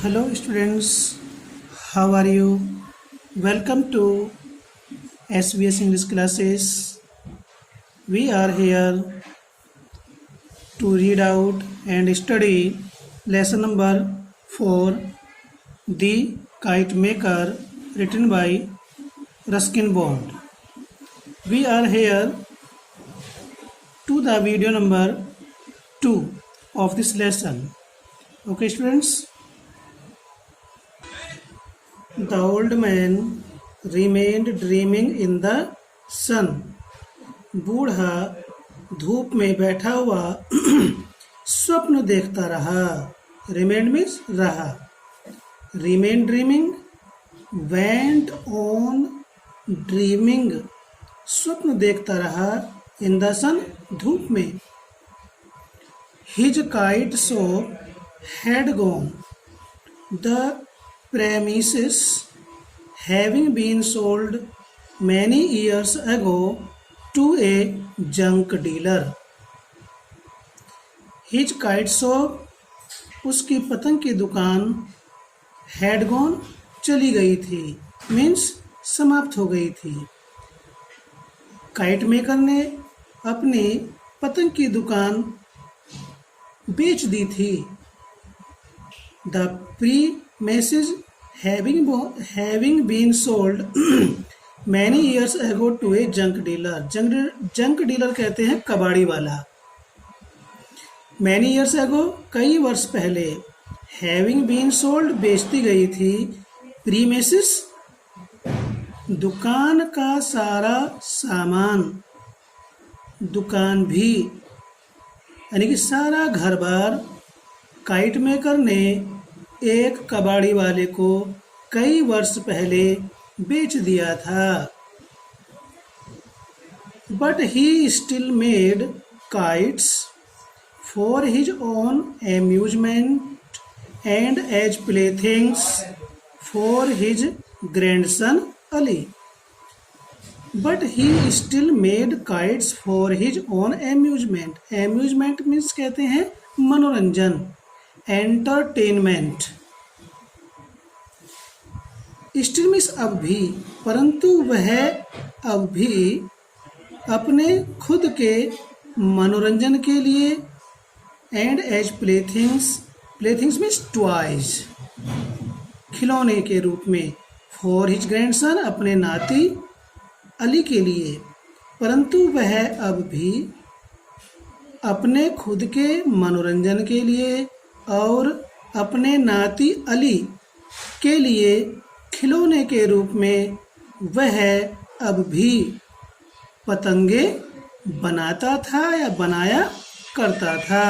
Hello students, how are you? Welcome to SBS English classes. We are here to read out and study lesson number 4, The Kite Maker, written by Ruskin Bond. We are here to the video number 2 of this lesson. Okay students? The old man remained dreaming in the sun. बूढ़ा धूप में बैठा हुआ स्वप्न देखता रहा. Remained means रहा. Remained dreaming, went on dreaming. स्वप्न देखता रहा in the sun, धूप में. His kite shop had gone. The premises having been sold many years ago to a junk dealer. His kite shop, उसकी पतंग की दुकान, had gone, चली गई थी, means समाप्त हो गई थी. काइट मेकर ने अपनी पतंग की दुकान बेच दी थी. The premises having been sold many years ago to a junk dealer. Junk dealer कहते हैं कबाड़ी वाला. many years ago कई वर्ष पहले. having been sold बेचती गई थी. premises दुकान का सारा सामान, दुकान भी, यानी कि सारा घर बार काइट मेकर ने एक कबाड़ी वाले को कई वर्ष पहले बेच दिया था. But he still made kites for his own amusement and as playthings for his grandson Ali. But he still made kites for his own amusement. Amusement means कहते हैं मनोरंजन, एंटरटेनमेंट. स्टिल मीन्स अब भी, परंतु वह अब भी अपने खुद के मनोरंजन के लिए, एंड एज प्लेथिंग्स, प्लेथिंग्स मीन्स टॉयज, खिलौने के रूप में, फॉर हिज ग्रैंडसन, अपने नाती अली के लिए, परंतु वह अब भी अपने खुद के मनोरंजन के लिए और अपने नाती अली के लिए खिलौने के रूप में वह अब भी पतंगे बनाता था या बनाया करता था.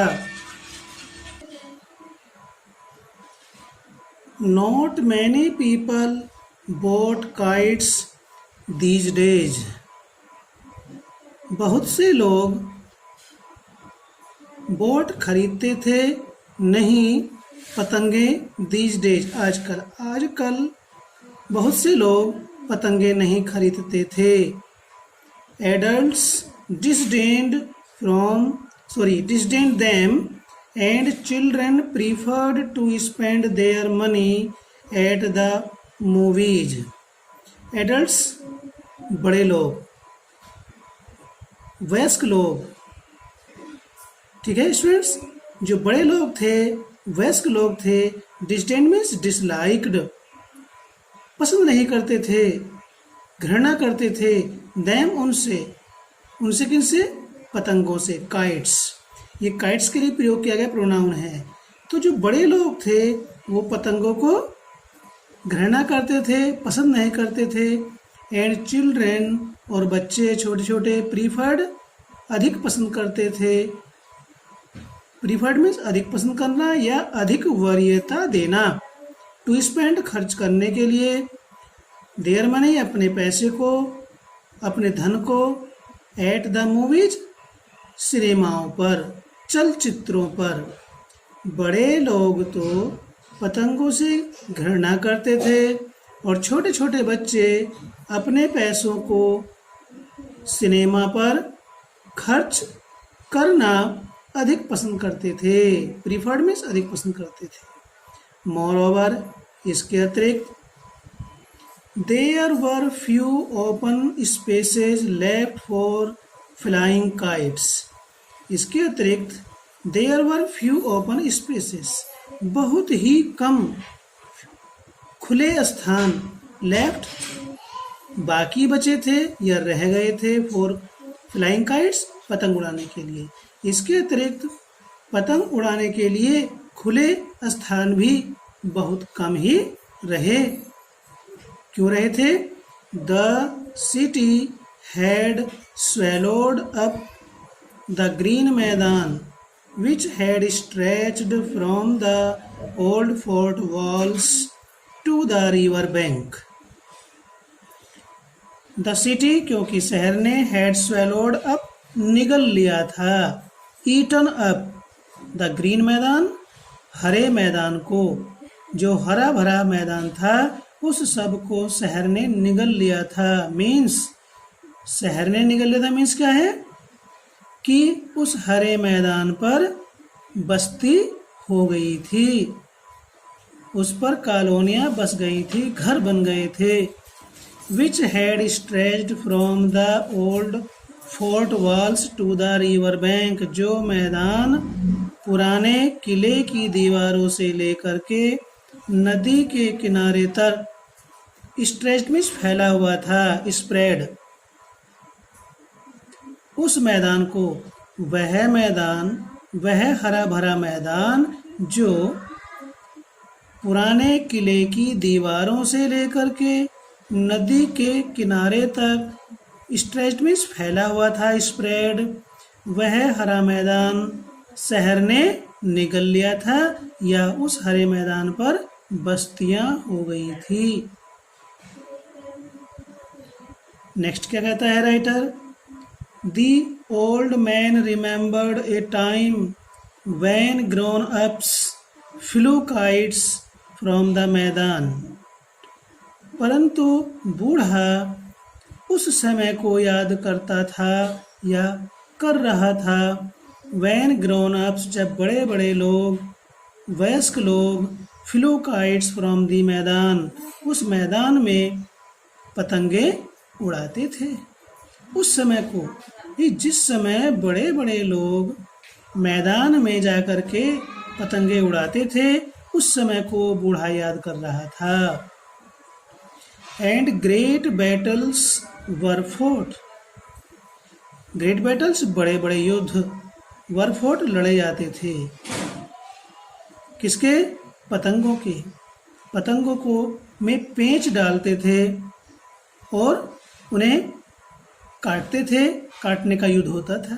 Not many people bought kites these days. बहुत से लोग बोट खरीदते थे, नहीं पतंगे, these days आजकल बहुत से लोग पतंगे नहीं खरीदते थे. Adults disdained them and children preferred to spend their money at the movies. Adults बड़े लोग, वयस्क लोग, ठीक है स्टूडेंट्स, जो बड़े लोग थे, वयस्क लोग थे. डिस्डेंड मीन्स डिसलाइक्ड, पसंद नहीं करते थे, घृणा करते थे. दैम उनसे किनसे? पतंगों से. काइट्स, ये काइट्स के लिए प्रयोग किया गया प्रोनाउन है. तो जो बड़े लोग थे वो पतंगों को घृणा करते थे, पसंद नहीं करते थे. एंड चिल्ड्रेन, और बच्चे छोटे छोटे, प्रीफर्ड, अधिक पसंद करते थे. प्रीफर्ड मीन्स अधिक पसंद करना या अधिक वरीयता देना. टू स्पेंड, खर्च करने के लिए. देयर मनी, अपने पैसे को, अपने धन को. एट द मूवीज, सिनेमाओं पर, चलचित्रों पर. बड़े लोग तो पतंगों से घृणा करते थे और छोटे छोटे बच्चे अपने पैसों को सिनेमा पर खर्च करना अधिक पसंद करते थे. प्रीफर्ड मीन्स अधिक पसंद करते थे. मोरओवर, इसके अतिरिक्त there were few open spaces left for flying kites, इसके अतिरिक्त there were few open spaces, बहुत ही कम खुले स्थान लेफ्ट बाकी बचे थे या रह गए थे फॉर फ्लाइंग काइट्स, पतंग उड़ाने के लिए। इसके अतिरिक्त पतंग उड़ाने के लिए खुले स्थान भी बहुत कम ही रहे। क्यों रहे थे? The city had swallowed up the green मैदान which had stretched from the old fort walls to the river bank। The city क्योंकि शहर ने हैड swallowed up निगल लिया था, ईटन अप द ग्रीन मैदान हरे मैदान को, जो हरा भरा मैदान था उस सब को शहर ने निगल लिया था। मीन्स शहर ने निगल लिया था मीन्स क्या है कि उस हरे मैदान पर बस्ती हो गई थी, उस पर कॉलोनियां बस गई थी, घर बन गए थे। Which had stretched from the old fort walls to the river bank, जो मैदान पुराने किले की दीवारों से लेकर के नदी के किनारे तक, स्ट्रेच्ड मीन्स फैला हुआ था, स्प्रेड, उस मैदान को, वह मैदान, वह हरा भरा मैदान जो पुराने किले की दीवारों से लेकर के नदी के किनारे तक, स्ट्रेच्ड मीन्स फैला हुआ था, स्प्रेड, वह हरा मैदान शहर ने निगल लिया था या उस हरे मैदान पर बस्तियां हो गई थी। नेक्स्ट क्या कहता है writer? The old man remembered a time when grown-ups flew kites from the मैदान। परंतु बूढ़ा उस समय को याद करता था या कर रहा था, when grown-ups जब बड़े बड़े लोग, वयस्क लोग, flew kites from the मैदान उस मैदान में पतंगे उड़ाते थे। उस समय को, जिस समय बड़े बड़े लोग मैदान में जाकर के पतंगे उड़ाते थे, उस समय को बूढ़ा याद कर रहा था। And great battles were fort, great battles बड़े बड़े युद्ध, वर फोर्ट लड़े जाते थे। किसके? पतंगों के। पतंगों को में पेंच डालते थे और उन्हें काटते थे, काटने का युद्ध होता था।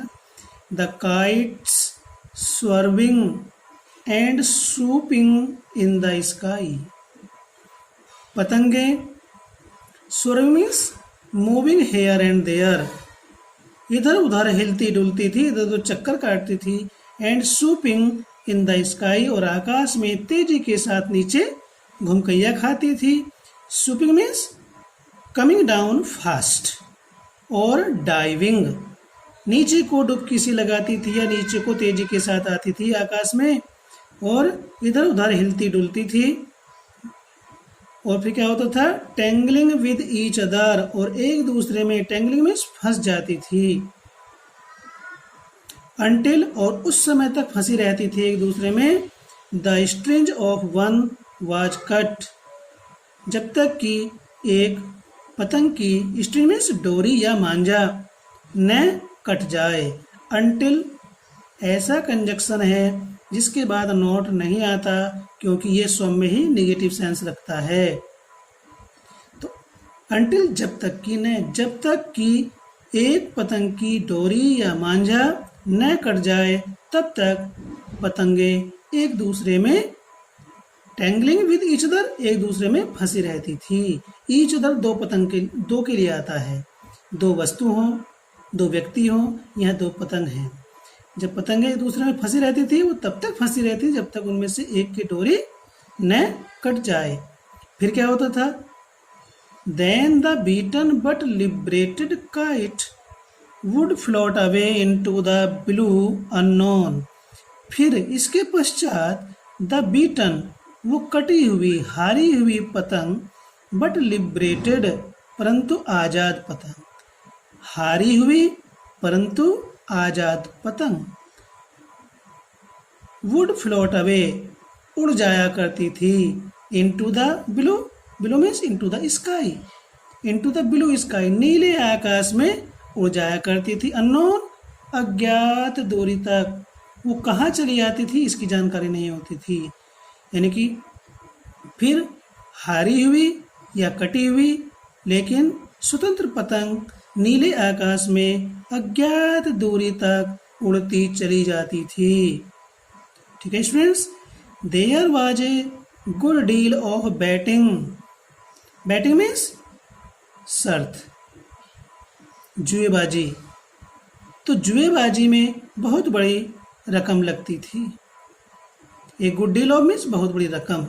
The kites swerving and swooping in the sky, पतंगे swerving means moving here and there, इधर उधर हिलती डुलती थी, इधर उधर चक्कर काटती थी। And swooping in the sky, और आकाश में तेजी के साथ नीचे घुमकैया खाती थी। swooping means coming down fast, और डाइविंग नीचे को डुबकी सी लगाती थी या नीचे को तेजी के साथ आती थी आकाश में और इधर उधर हिलती डुलती थी। और फिर क्या होता था? टेंगलिंग विद ईच अदर, और एक दूसरे में, टेंगलिंग में फंस जाती थी। अंटिल, और उस समय तक फंसी रहती थी एक दूसरे में। The strings of one was cut, जब तक कि एक पतंग की स्ट्रिंग मीन्स डोरी या मांझा न कट जाए। अंटिल ऐसा कंजक्शन है जिसके बाद नोट नहीं आता, क्योंकि ये स्वम में ही निगेटिव सेंस रखता है। तो अंटिल जब तक कि न, जब तक कि एक पतंग की डोरी या मांझा न कट जाए तब तक पतंगे एक दूसरे में, टेंगलिंग विद ईच अदर, एक दूसरे में फंसी रहती थी। ईच अदर दो के लिए आता है, दो वस्तु हो, दो व्यक्ति हो, यह दो पतंग हैं। जब पतंगे एक दूसरे में फंसी रहती थी वो तब तक फंसी रहती जब तक उनमें से एक की डोरी न कट जाए। फिर क्या होता था? Then the beaten but liberated kite would float away into the blue unknown. फिर इसके पश्चात द बीटन वो कटी हुई हारी हुई पतंग बट लिबरेटेड परंतु आजाद पतंग, हारी हुई परंतु आजाद पतंग। वुड फ्लोट अवे, उड़ जाया करती थी, into the blue, blue means into the sky, into the blue sky, नीले आकाश में उड़ जाया करती थी। अननोन, अज्ञात दूरी तक, वो कहाँ चली जाती थी इसकी जानकारी नहीं होती थी। यानी कि फिर हारी हुई या कटी हुई लेकिन स्वतंत्र पतंग नीले आकाश में अज्ञात दूरी तक उड़ती चली जाती थी। ठीक है students, there was a good deal of betting, betting means शर्त, जुएबाजी, तो जुएबाजी में बहुत बड़ी रकम लगती थी। एक गुड डील ऑफ मीन्स बहुत बड़ी रकम,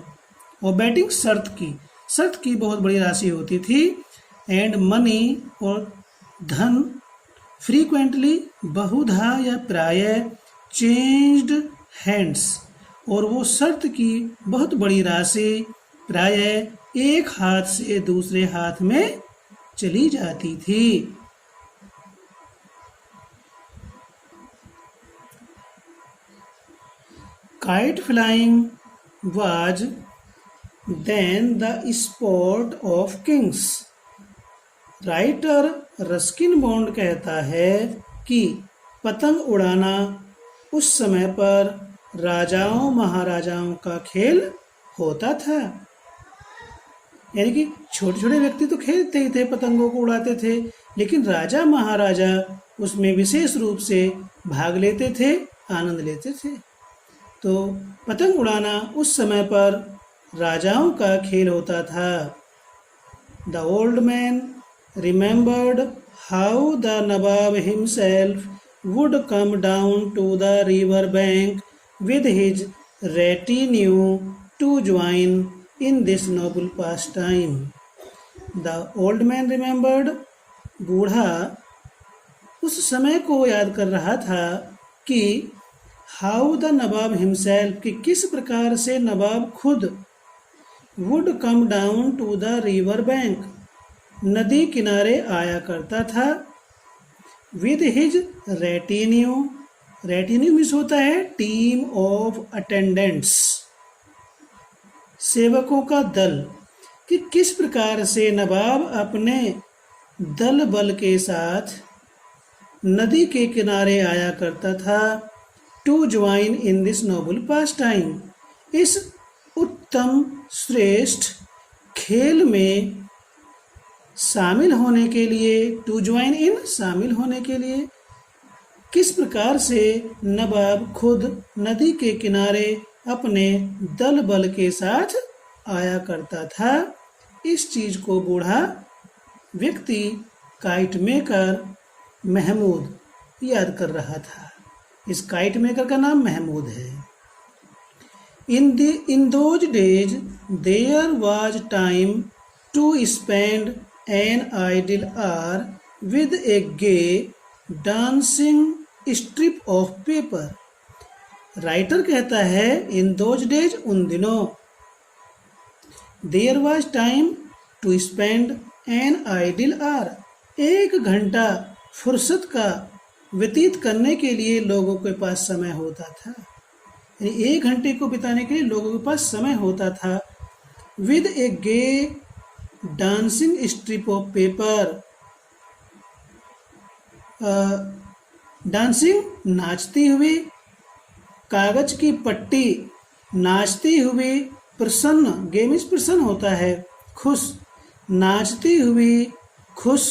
और बैटिंग शर्त की बहुत बड़ी राशि होती थी। एंड मनी और धन फ्रीक्वेंटली बहुधा या प्रायः चेंज्ड हैंड्स, और वो शर्त की बहुत बड़ी राशि प्रायः एक हाथ से दूसरे हाथ में चली जाती थी। Kite flying was then the sport of kings. Writer Ruskin bond कहता है कि पतंग उड़ाना उस समय पर राजाओं महाराजाओं का खेल होता था। यानी कि छोटे छोटे व्यक्ति तो खेलते ही थे, पतंगों को उड़ाते थे, लेकिन राजा महाराजा उसमें विशेष रूप से भाग लेते थे, आनंद लेते थे। तो पतंग उड़ाना उस समय पर राजाओं का खेल होता था। The old man remembered how the nawab himself would come down to the river bank with his retinue to join in this noble pastime. The old man remembered, बूढ़ा उस समय को याद कर रहा था कि हाउ द नवाब हिमसेल्फ, कि किस प्रकार से नवाब खुद would come down to the river bank, नदी किनारे आया करता था। With his retinue, retinue means होता है टीम ऑफ अटेंडेंट्स, सेवकों का दल, कि किस प्रकार से नवाब अपने दल बल के साथ नदी के किनारे आया करता था। To join in this noble pastime, इस उत्तम श्रेष्ठ खेल में शामिल होने के लिए, टू ज्वाइन इन शामिल होने के लिए, किस प्रकार से नवाब खुद नदी के किनारे अपने दल बल के साथ आया करता था। इस चीज को बूढ़ा व्यक्ति काइट मेकर महमूद याद कर रहा था। इस काइट मेकर का नाम महमूद है। In those days there was time to spend an idle hour with a gay dancing strip of paper. Writer कहता है इन those days, उन दिनों, there was time to spend an idle hour, एक घंटा फुर्सत का व्यतीत करने के लिए लोगों के पास समय होता था। यानी एक घंटे को बिताने के लिए लोगों के पास समय होता था। With a gay dancing strip of paper, dancing नाचती हुई, कागज की पट्टी, नाचती हुई, प्रसन्न, गे मीन्स प्रसन्न होता है, खुश, नाचती हुई खुश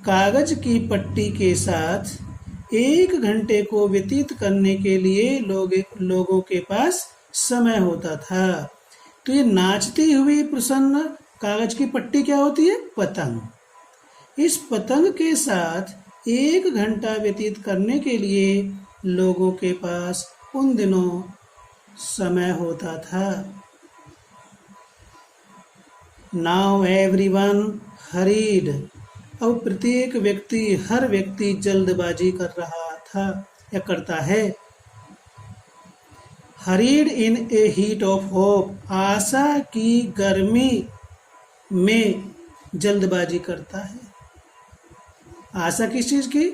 कागज की पट्टी के साथ एक घंटे को व्यतीत करने के लिए लोगों के पास समय होता था। तो ये नाचती हुई प्रसन्न कागज की पट्टी क्या होती है? पतंग। इस पतंग के साथ एक घंटा व्यतीत करने के लिए लोगों के पास उन दिनों समय होता था। नाउ एवरीवन हरीड, अब प्रत्येक व्यक्ति, हर व्यक्ति जल्दबाजी कर रहा था या करता है। Hurried in a heat of hope, आशा की गर्मी में जल्दबाजी करता है। आशा किस चीज़ की?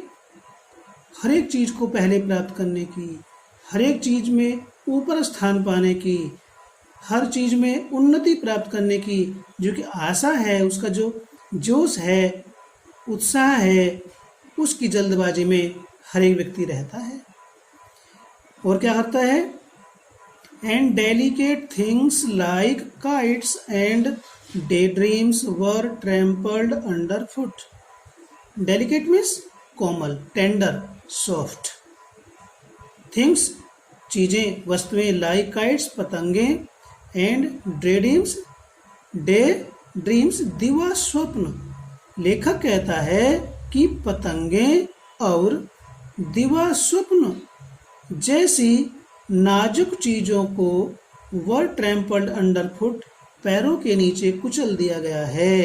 हर एक चीज़ को पहले प्राप्त करने की, हर एक चीज़ में ऊपर स्थान पाने की, हर चीज़ में उन्नति प्राप्त करने की जो कि आशा है, उसका जो जोश है, उत्साह है, उसकी जल्दबाजी में हर एक व्यक्ति रहता है। और क्या करता है? And delicate things like kites and day dreams were trampled under foot. Delicate means Komal, tender, soft. Things चीजें, वस्तुएं, लाइक काइट्स पतंगे, एंड डे ड्रीम्स दिवा स्वप्न। लेखक कहता है कि पतंगे और दिवा स्वप्न जैसी नाजुक चीजों को वर ट्रैम्पल्ड अंडर फुट, पैरों के नीचे कुचल दिया गया है।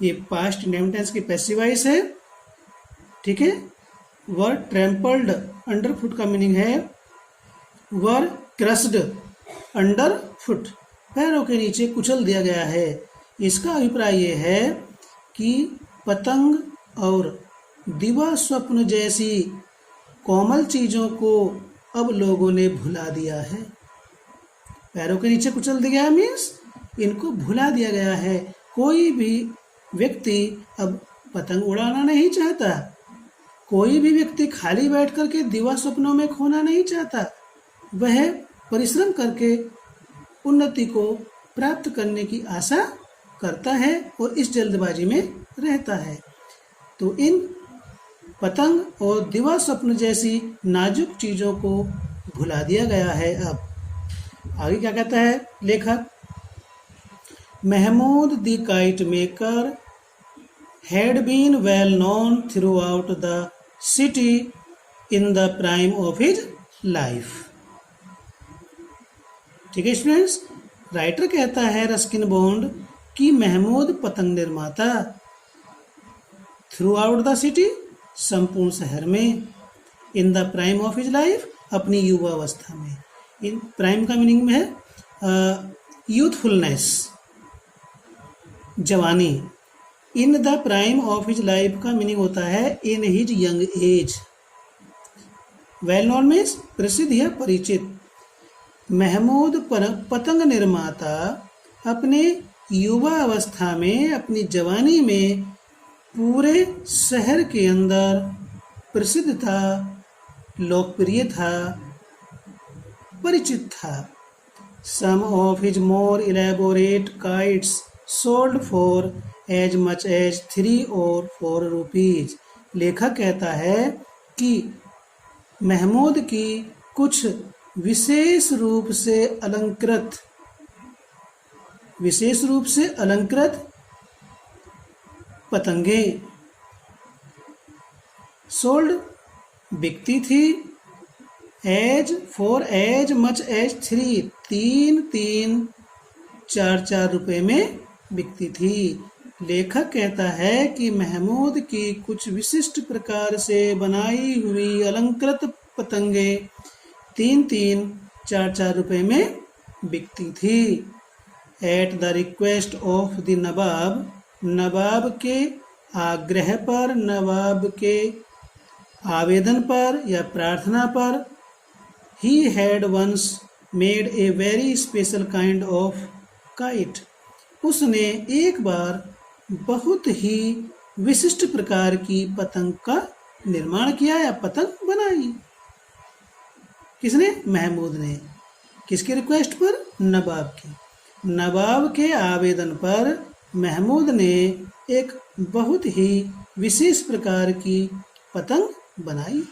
ये पास्ट इंडेफिनिट टेंस की पैसिव वॉइस है, ठीक है। वर ट्रैम्पल्ड अंडर फुट का मीनिंग है वर क्रस्ड अंडर फुट, पैरों के नीचे कुचल दिया गया है। इसका अभिप्राय ये है कि पतंग और दिवा स्वप्न जैसी कोमल चीजों को अब लोगों ने भुला दिया है। पैरों के नीचे कुचल दिया गया मीन्स इनको भुला दिया गया है। कोई भी व्यक्ति अब पतंग उड़ाना नहीं चाहता, कोई भी व्यक्ति खाली बैठ करके दिवा स्वप्नों में खोना नहीं चाहता। वह परिश्रम करके उन्नति को प्राप्त करने की आशा करता है और इस जल्दबाजी में रहता है। तो इन पतंग और दिवा स्वप्न जैसी नाजुक चीजों को भुला दिया गया है। अब आगे क्या कहता है लेखक? Mahmood the kite maker had been well known throughout the city in the prime of his life। ठीक है स्टूडेंट्स, राइटर कहता है रस्किन बॉन्ड कि महमूद पतंग निर्माता थ्रू आउट द सिटी, संपूर्ण शहर में, in the prime of his life, अपनी युवा अवस्था में। इन प्राइम का मीनिंग में है यूथफुलनेस, जवानी। In the prime of his life का मीनिंग होता है in his young age. Well known means प्रसिद्ध या परिचित। महमूद पतंग निर्माता अपने युवा अवस्था में, अपनी जवानी में पूरे शहर के अंदर प्रसिद्ध था, लोकप्रिय था, परिचित था। Some of his more elaborate kites sold for as much as 3 और 4 रुपीज। लेखक कहता है कि महमूद की कुछ विशेष रूप से अलंकृत पतंगे सोल्ड बिकती थी, फॉर एज मच एज 3 4 रुपए में बिकती थी। लेखक कहता है कि महमूद की कुछ विशिष्ट प्रकार से बनाई हुई अलंकृत पतंगे 3 4 रुपए में बिकती थी। At the request of the Nawab, नवाब के आग्रह पर, नवाब के आवेदन पर या प्रार्थना पर, he had once made a very special kind of kite, उसने एक बार बहुत ही विशिष्ट प्रकार की पतंग का निर्माण किया या पतंग बनाई। किसने? महमूद ने। किसके रिक्वेस्ट पर? नवाब की। नवाब के आवेदन पर महमूद ने एक बहुत ही विशेष प्रकार की पतंग बनाई।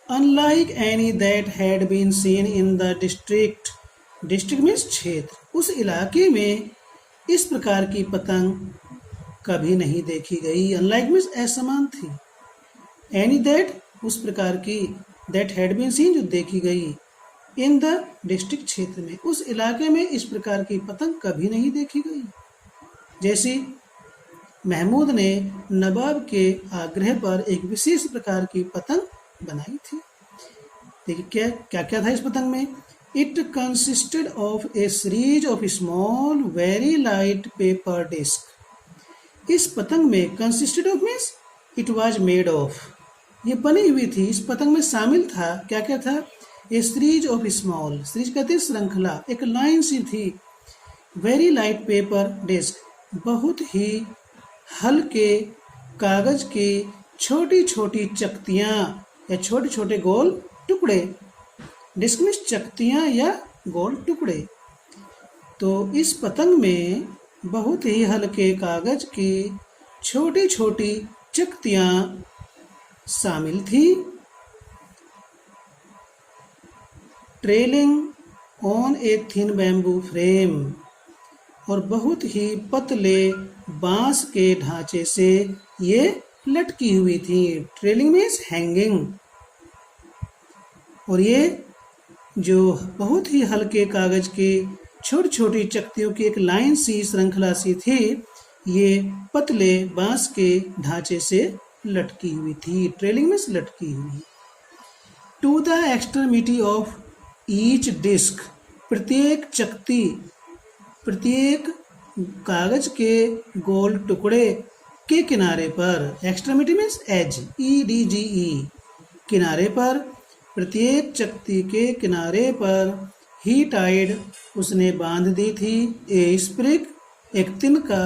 Unlike any that had been seen in the district, district means क्षेत्र, उस इलाके में इस प्रकार की पतंग कभी नहीं देखी गई। अनलाइक मीन्स असमान थी। एनी दैट उस प्रकार की, दैट हैड बीन सीन जो देखी गई, इन द डिस्ट्रिक्ट क्षेत्र में, उस इलाके में इस प्रकार की पतंग कभी नहीं देखी गई। जैसी महमूद ने नवाब के आग्रह पर एक विशेष प्रकार की पतंग बनाई थी। देखिए क्या क्या था इस पतंग में। It consisted of a series of small very light paper disc. इस पतंग में consisted of means it was made of, ये बनी हुई थी, इस पतंग में शामिल था, क्या क्या था, ए सीरीज ऑफ स्मॉल, सीरीज कहते हैं श्रृंखला, एक लाइन सी थी, वेरी लाइट पेपर डिस्क, बहुत ही हल्के कागज के छोटी छोटी चकतियाँ या छोटे छोटे गोल टुकड़े, डिस्क में चकतियाँ या गोल टुकड़े। तो इस पतंग में बहुत ही हल्के कागज की छोटी छोटी चकतियाँ शामिल थी। Trailing on a thin bamboo frame, और बहुत ही पतले बांस के ढांचे से ये लटकी हुई थी। Trailing means hanging. और ये जो बहुत ही हल्के कागज की छोटी छोटी चकतियों की एक लाइन सी श्रृंखला सी थी, ये पतले बांस के ढांचे से लटकी हुई थी। ट्रेलिंग मीन्स लटकी हुई। To the extremity of each disc, प्रत्येक चकती, प्रत्येक कागज के गोल टुकड़े के किनारे पर, एक्सट्रीमिटी मीन्स एज, EDGE, किनारे पर, प्रत्येक चकती के किनारे पर ही टाइड, उसने बांध दी थी, ए स्प्रिग, एक तिनका,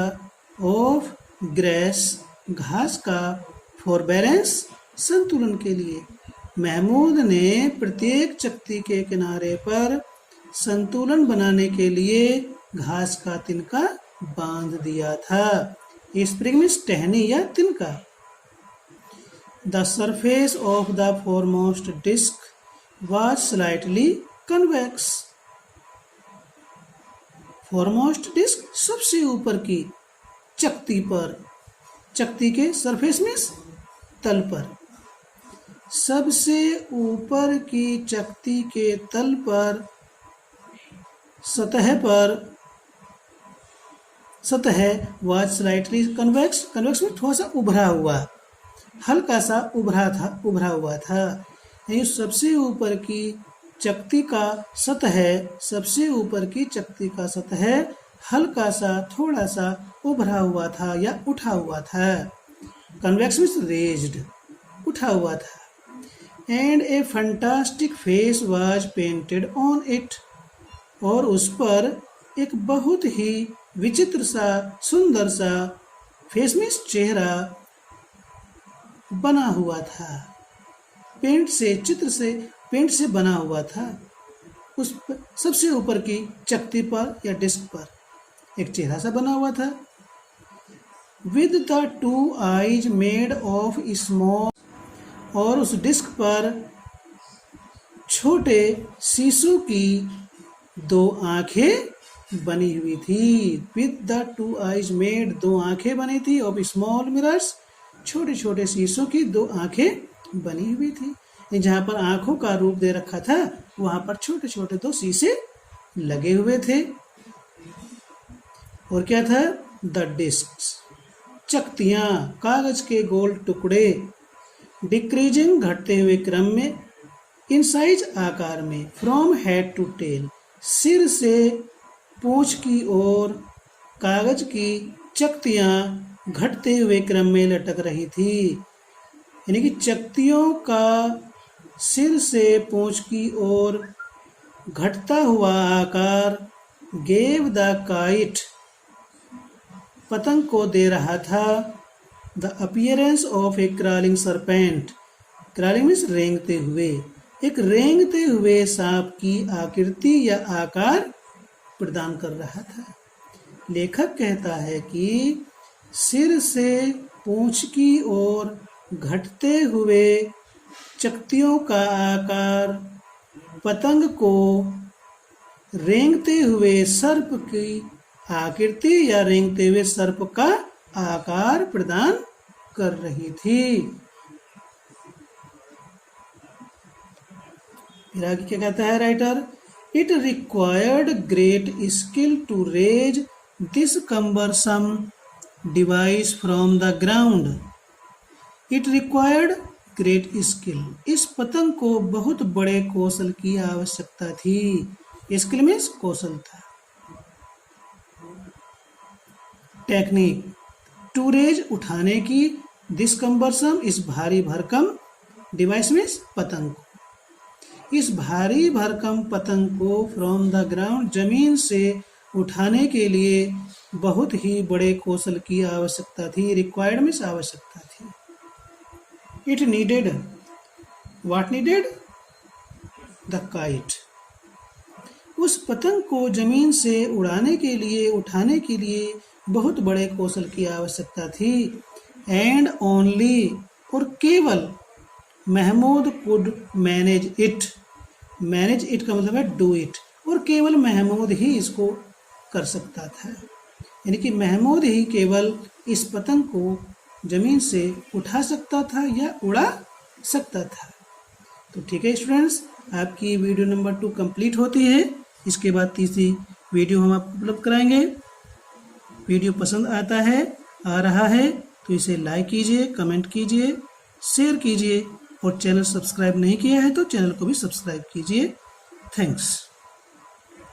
ऑफ ग्रेस, घास का, फॉर बैलेंस, संतुलन के लिए। महमूद ने प्रत्येक चकती के किनारे पर संतुलन बनाने के लिए घास का तिनका बांध दिया था। स्प्रिंग मीन्स टहनी या तिनका। The surface of the foremost disc was slightly convex. Foremost disc सबसे ऊपर की चकती पर, चकती के सरफेस मीन्स तल पर, सबसे ऊपर की चकती के तल पर, सतह वाज स्लाइटली कन्वेक्स, कन्वेक्स में थोड़ा सा उभरा हुआ, हल्का सा उभरा हुआ था। यानी सबसे ऊपर की चकती का सतह, सबसे ऊपर की चकती का सतह हल्का सा, थोड़ा सा उभरा हुआ था या उठा हुआ था। कन्वेक्स मीन्स रेज्ड, उठा हुआ था। And A fantastic face was painted on it, और उस पर एक बहुत ही विचित्र सा, सुंदर सा, फेस मीन्स चेहरा, बना हुआ था। पेंट से, चित्र से, पेंट से बना हुआ था। उस पर सबसे ऊपर की चकती पर या डिस्क पर एक चेहरा सा बना हुआ था। With the 2 eyes made of small, और उस डिस्क पर छोटे शीशों की 2 आंखें बनी हुई थी। विद द 2 eyes मेड, 2 आंखें बनी थी, ऑफ स्मॉल मिरर्स, छोटे छोटे शीशों की 2 आंखें बनी हुई थी। जहाँ पर आंखों का रूप दे रखा था, वहां पर छोटे छोटे 2 शीशे लगे हुए थे। और क्या था, द डिस्क, चकतियां, कागज के गोल टुकड़े, डिक्रीजिंग, घटते हुए क्रम में, इन साइज, आकार में, फ्रॉम हेड टू टेल, सिर से पूंछ की ओर, कागज की चकतियां घटते हुए क्रम में लटक रही थी। यानी कि चकतियों का सिर से पूंछ की ओर घटता हुआ आकार गेव द काइट, पतंग को दे रहा था, the appearance of a crawling serpent, crawling means रेंगते हुए, एक रेंगते हुए सांप की आकृति या आकार प्रदान कर रहा था। लेखक कहता है कि सिर से पूंछ की ओर घटते हुए चकतियों का आकार पतंग को रेंगते हुए सर्प की आकृति या रेंगते हुए सर्प का आकार प्रदान कर रही थी। फिर आगे क्या कहता है writer, it required great skill to raise this cumbersome device from the ground. It required great skill. इस पतंग को बहुत बड़े कौशल की आवश्यकता थी। स्किल मीन्स कौशल था। टेक्निक, टू रेज उठाने की, दिस कम्बरसम इस भारी भरकम, डिवाइस मीन्स पतंग को। इस भारी भरकम पतंग को फ्रॉम द ग्राउंड जमीन से उठाने के लिए बहुत ही बड़े कौशल की आवश्यकता थी। रिक्वायर्ड मीन्स आवश्यकता थी। It needed, what needed, the kite. उस पतंग को जमीन से उड़ाने के लिए उठाने के लिए बहुत बड़े कौशल की आवश्यकता थी। एंड ओनली, और केवल, Mahmood could manage it. Manage it का मतलब है डू इट, और केवल महमूद ही इसको कर सकता था। यानी कि महमूद ही केवल इस पतंग को जमीन से उठा सकता था या उड़ा सकता था। तो ठीक है स्टूडेंट्स, आपकी वीडियो नंबर 2 कंप्लीट होती है। इसके बाद तीसरी वीडियो हम आपको उपलब्ध कराएंगे। वीडियो पसंद आ रहा है तो इसे लाइक कीजिए, कमेंट कीजिए, शेयर कीजिए, और चैनल सब्सक्राइब नहीं किया है तो चैनल को भी सब्सक्राइब कीजिए। थैंक्स।